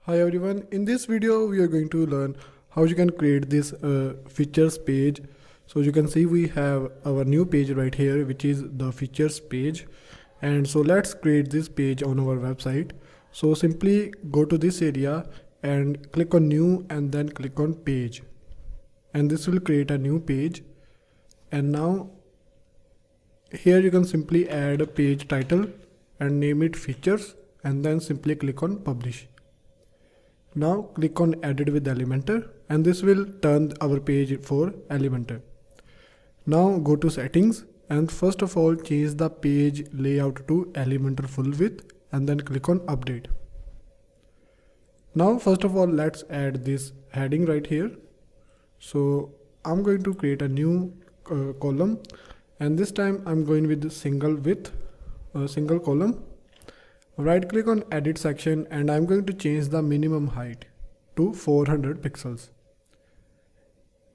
Hi everyone, in this video we are going to learn how you can create this features page. So you can see we have our new page right here, which is the features page. And so let's create this page on our website. So simply go to this area and click on new and then click on page. And this will create a new page. And now here you can simply add a page title and name it features and then simply click on publish. Now click on edit with Elementor and this will turn our page for Elementor. Now go to settings and first of all change the page layout to Elementor full width and then click on update. Now first of all let's add this heading right here. So I'm going to create a new column and this time I'm going with the single column. Right click on edit section and I'm going to change the minimum height to 400 pixels.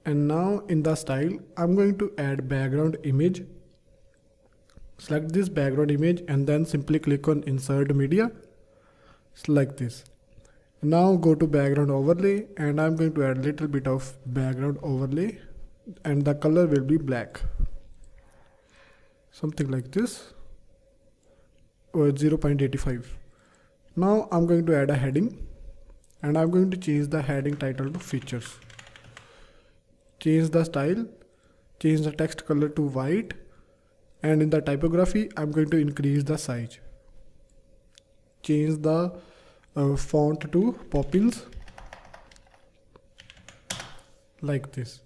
And now in the style I'm going to add background image. Select this background image and then simply click on insert media. Select this. Now go to background overlay and I'm going to add a little bit of background overlay and the color will be black. Something like this. 0.85. Now I'm going to add a heading and I'm going to change the heading title to features. Change the style, change the text color to white, and in the typography I'm going to increase the size. Change the font to Poppins like this.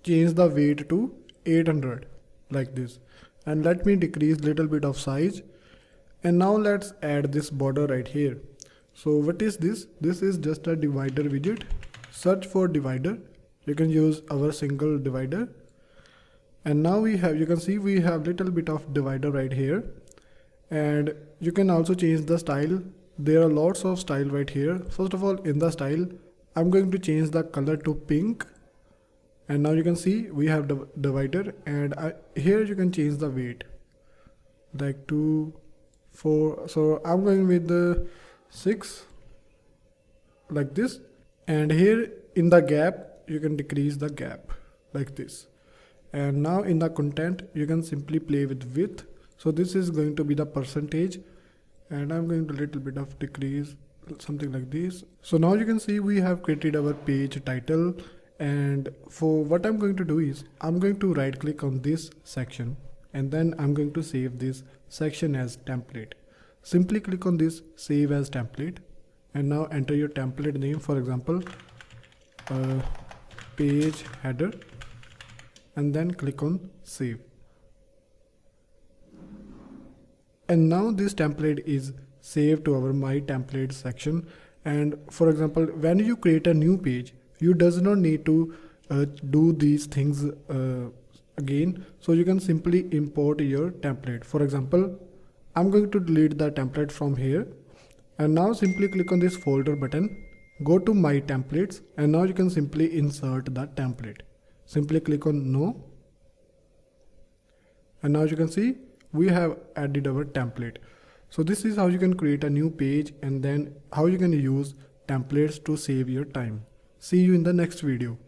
Change the weight to 800 like this, and let me decrease little bit of size. And now let's add this border right here. So what is this? This is just a divider widget. Search for divider. You can use our single divider. And now you can see we have little bit of divider right here. And you can also change the style. There are lots of style right here. First of all, in the style, I'm going to change the color to pink. And now you can see we have the divider, and here you can change the weight like to 4. So I'm going with the 6 like this, and here in the gap you can decrease the gap like this. And now in the content you can simply play with width. So this is going to be the percentage, and I'm going to little bit of decrease, something like this. So now you can see we have created our page title, and for what I'm going to do is I'm going to right click on this section and then I'm going to save this section as template. Simply click on this save as template and now enter your template name, for example page header, and then click on save. And now this template is saved to our my template section. And for example, when you create a new page, you does not need to do these things again. So you can simply import your template. For example, I'm going to delete the template from here, and now simply click on this folder button, go to my templates, and now you can simply insert the template. Simply click on no, and now you can see we have added our template. So this is how you can create a new page and then how you can use templates to save your time. See you in the next video.